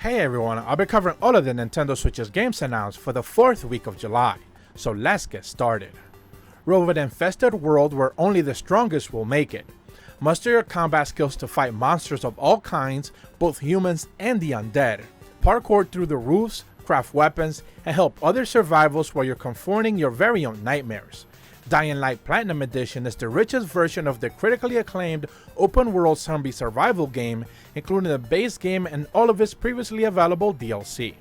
Hey everyone, I'll be covering all of the Nintendo Switch's games announced for the 4th week of July, so let's get started. Rodent-infested world where only the strongest will make it. Muster your combat skills to fight monsters of all kinds, both humans and the undead. Parkour through the roofs, craft weapons, and help other survivals while you're confronting your very own nightmares. Dying Light Platinum Edition is the richest version of the critically acclaimed open-world zombie survival game, including the base game and all of its previously available DLC.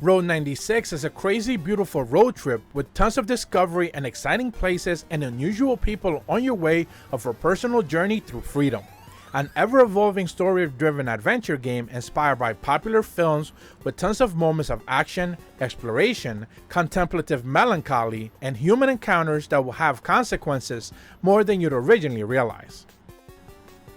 Road 96 is a crazy beautiful road trip with tons of discovery and exciting places and unusual people on your way of a personal journey through freedom. An ever-evolving story-driven adventure game inspired by popular films with tons of moments of action, exploration, contemplative melancholy, and human encounters that will have consequences more than you'd originally realize.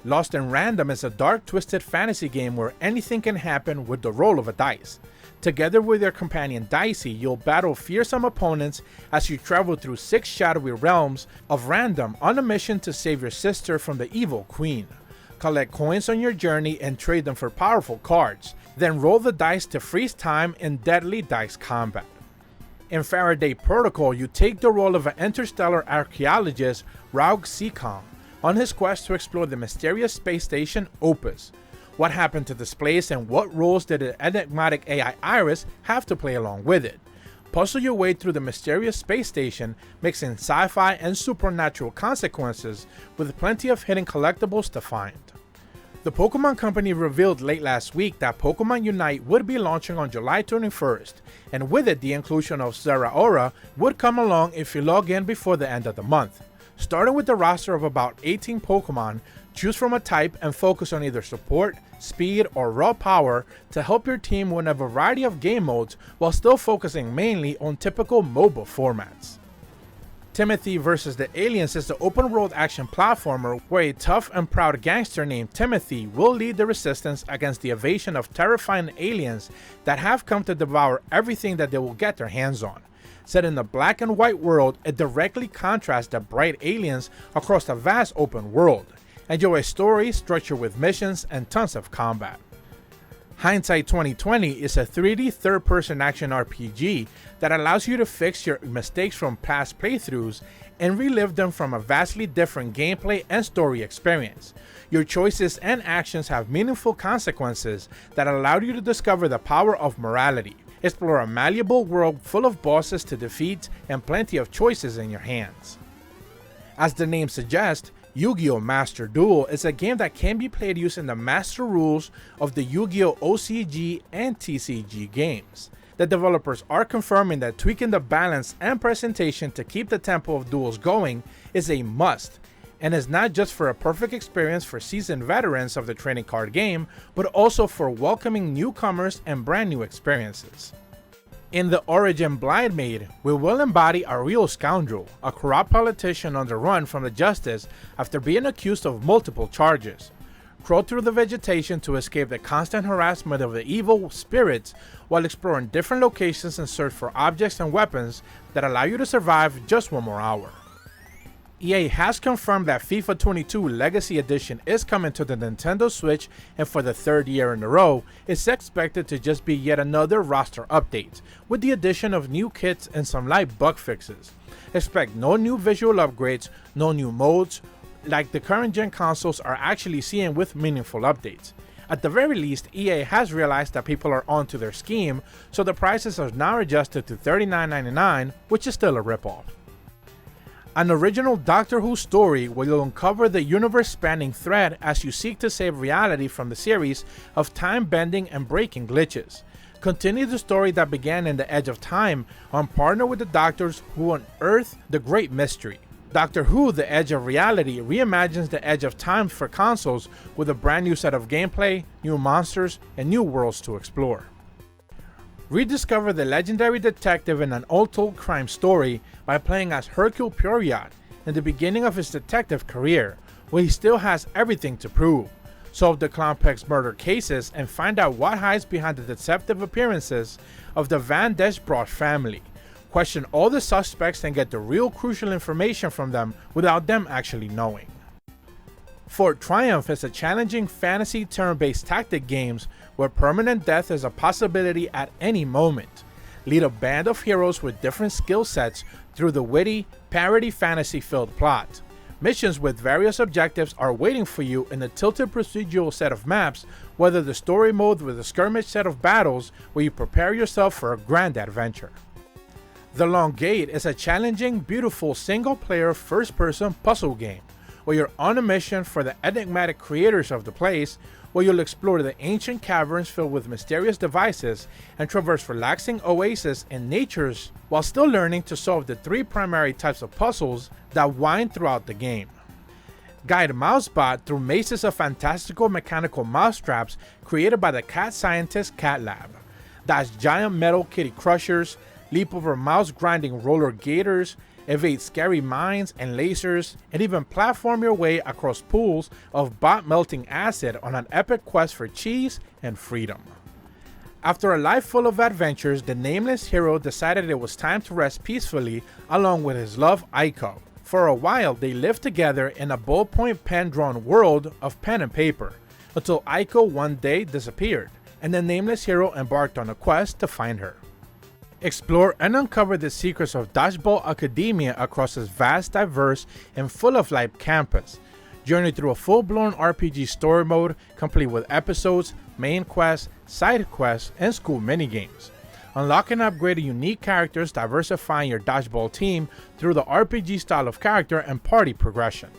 Lost in Random is a dark, twisted fantasy game where anything can happen with the roll of a dice. Together with your companion Dicey, you'll battle fearsome opponents as you travel through 6 shadowy realms of random on a mission to save your sister from the evil queen. Collect coins on your journey and trade them for powerful cards, then roll the dice to freeze time in deadly dice combat. In Faraday Protocol, you take the role of an interstellar archaeologist, Raug Seacom, on his quest to explore the mysterious space station Opus. What happened to this place and what roles did the enigmatic AI Iris have to play along with it? Puzzle your way through the mysterious space station, mixing sci-fi and supernatural consequences with plenty of hidden collectibles to find. The Pokemon Company revealed late last week that Pokemon Unite would be launching on July 21st, and with it the inclusion of Zeraora would come along if you log in before the end of the month. Starting with the roster of about 18 Pokemon, choose from a type and focus on either support, speed, or raw power to help your team win a variety of game modes while still focusing mainly on typical mobile formats. Timothy vs. the Aliens is the open-world action platformer where a tough and proud gangster named Timothy will lead the resistance against the invasion of terrifying aliens that have come to devour everything that they will get their hands on. Set in the black and white world, it directly contrasts the bright aliens across the vast open world. Enjoy a story structured with missions and tons of combat. Hindsight 2020 is a 3D third-person action RPG that allows you to fix your mistakes from past playthroughs and relive them from a vastly different gameplay and story experience. Your choices and actions have meaningful consequences that allow you to discover the power of morality. Explore a malleable world full of bosses to defeat and plenty of choices in your hands. As the name suggests, Yu-Gi-Oh! Master Duel is a game that can be played using the master rules of the Yu-Gi-Oh! OCG and TCG games. The developers are confirming that tweaking the balance and presentation to keep the tempo of duels going is a must, and is not just for a perfect experience for seasoned veterans of the trading card game, but also for welcoming newcomers and brand new experiences. In the Origin Blind Maid, we will embody a real scoundrel, a corrupt politician on the run from the justice after being accused of multiple charges. Crawl through the vegetation to escape the constant harassment of the evil spirits while exploring different locations and search for objects and weapons that allow you to survive just one more hour. EA has confirmed that FIFA 22 Legacy Edition is coming to the Nintendo Switch, and for the 3rd year in a row, it's expected to just be yet another roster update, with the addition of new kits and some light bug fixes. Expect no new visual upgrades, no new modes, like the current gen consoles are actually seeing with meaningful updates. At the very least, EA has realized that people are onto their scheme, so the prices are now adjusted to $39.99, which is still a ripoff. An original Doctor Who story where you'll uncover the universe-spanning thread as you seek to save reality from the series of time-bending and breaking glitches. Continue the story that began in The Edge of Time and partner with the Doctors who unearth the great mystery. Doctor Who: The Edge of Reality reimagines The Edge of Time for consoles with a brand new set of gameplay, new monsters, and new worlds to explore. Rediscover the legendary detective in an untold crime story by playing as Hercule Poirot in the beginning of his detective career, where he still has everything to prove. Solve the complex murder cases and find out what hides behind the deceptive appearances of the Van Deshbrot family. Question all the suspects and get the real crucial information from them without them actually knowing. Fort Triumph is a challenging fantasy turn-based tactic game where permanent death is a possibility at any moment. Lead a band of heroes with different skill sets through the witty, parody fantasy-filled plot. Missions with various objectives are waiting for you in a tilted procedural set of maps, whether the story mode with a skirmish set of battles where you prepare yourself for a grand adventure. The Long Gate is a challenging, beautiful single-player first-person puzzle game where you're on a mission for the enigmatic creators of the place, where you'll explore the ancient caverns filled with mysterious devices and traverse relaxing oases and natures while still learning to solve the 3 primary types of puzzles that wind throughout the game. Guide Mousebot through mazes of fantastical mechanical mousetraps created by the cat scientist Cat Lab. Dodge giant metal kitty crushers, leap over mouse grinding roller gators, evade scary mines and lasers, and even platform your way across pools of bot melting acid on an epic quest for cheese and freedom. After a life full of adventures, the nameless hero decided it was time to rest peacefully along with his love Aiko. For a while, they lived together in a ballpoint pen-drawn world of pen and paper, until Aiko one day disappeared, and the nameless hero embarked on a quest to find her. Explore and uncover the secrets of Dodgeball Academia across this vast, diverse, and full-of-life campus. Journey through a full-blown RPG story mode, complete with episodes, main quests, side quests, and school minigames. Unlock and upgrade unique characters, diversifying your Dodgeball team through the RPG style of character and party progression.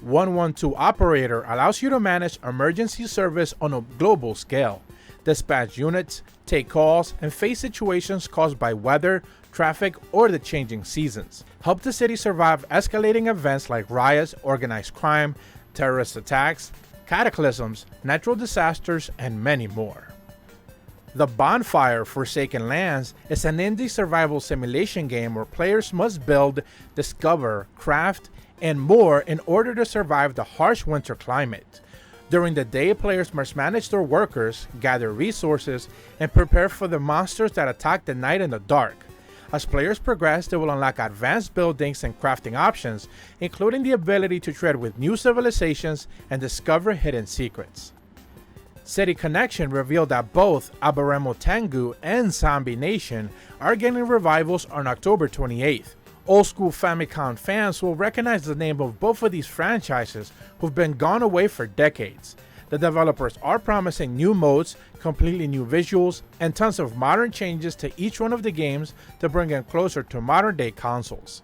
112 Operator allows you to manage emergency service on a global scale. Dispatch units, take calls, and face situations caused by weather, traffic, or the changing seasons. Help the city survive escalating events like riots, organized crime, terrorist attacks, cataclysms, natural disasters, and many more. The Bondfire Forsaken Lands is an indie survival simulation game where players must build, discover, craft, and more in order to survive the harsh winter climate. During the day, players must manage their workers, gather resources, and prepare for the monsters that attack the night in the dark. As players progress, they will unlock advanced buildings and crafting options, including the ability to trade with new civilizations and discover hidden secrets. City Connection revealed that both Abaremo Tengu and Zombie Nation are getting revivals on October 28th. Old school Famicom fans will recognize the name of both of these franchises who've been gone away for decades. The developers are promising new modes, completely new visuals, and tons of modern changes to each one of the games to bring them closer to modern day consoles.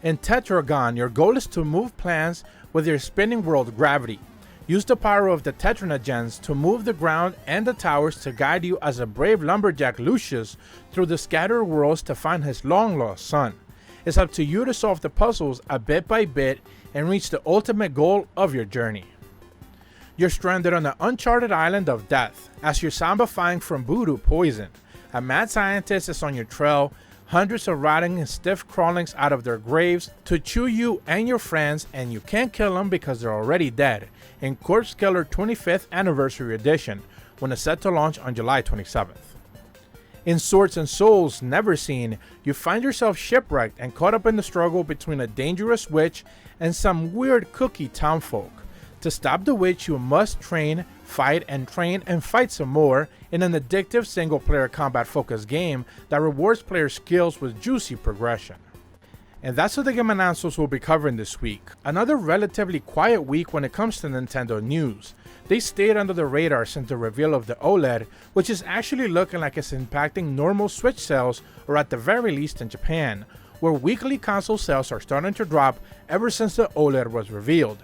In Tetragon, your goal is to move plants with your spinning world gravity. Use the power of the Tetranogens to move the ground and the towers to guide you as a brave lumberjack Lucius through the scattered worlds to find his long-lost son. It's up to you to solve the puzzles a bit by bit and reach the ultimate goal of your journey. You're stranded on the uncharted island of death as you're zombifying from voodoo poison. A mad scientist is on your trail, hundreds of rotting and stiff crawlings out of their graves to chew you and your friends, and you can't kill them because they're already dead, in Corpse Killer 25th Anniversary Edition, when it's set to launch on July 27th. In Swords and Souls Neverseen, you find yourself shipwrecked and caught up in the struggle between a dangerous witch and some weird cookie townfolk. To stop the witch, you must train, fight and fight some more in an addictive single-player combat-focused game that rewards player skills with juicy progression. And that's what the game announcements we'll be covering this week. Another relatively quiet week when it comes to Nintendo news. They stayed under the radar since the reveal of the OLED, which is actually looking like it's impacting normal Switch sales, or at the very least in Japan, where weekly console sales are starting to drop ever since the OLED was revealed.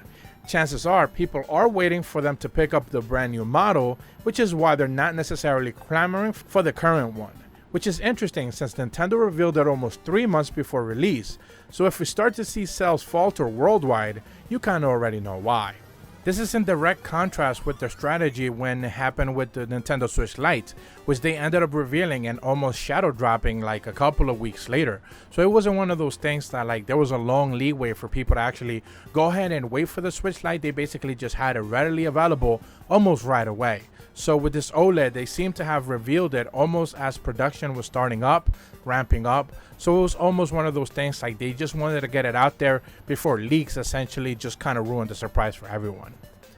Chances are people are waiting for them to pick up the brand new model, which is why they're not necessarily clamoring for the current one. Which is interesting since Nintendo revealed it almost 3 months before release, so if we start to see sales falter worldwide, you kinda already know why. This is in direct contrast with their strategy when it happened with the Nintendo Switch Lite, which they ended up revealing and almost shadow dropping like a couple of weeks later. So it wasn't one of those things that like there was a long leeway for people to actually go ahead and wait for the Switch Lite. They basically just had it readily available almost right away. So with this OLED, they seem to have revealed it almost as production was starting up, ramping up. So it was almost one of those things like they just wanted to get it out there before leaks essentially just kind of ruined the surprise for everyone.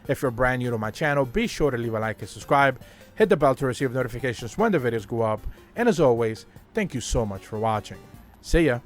If you're brand new to my channel, be sure to leave a like and subscribe. Hit the bell to receive notifications when the videos go up. And as always, thank you so much for watching. See ya!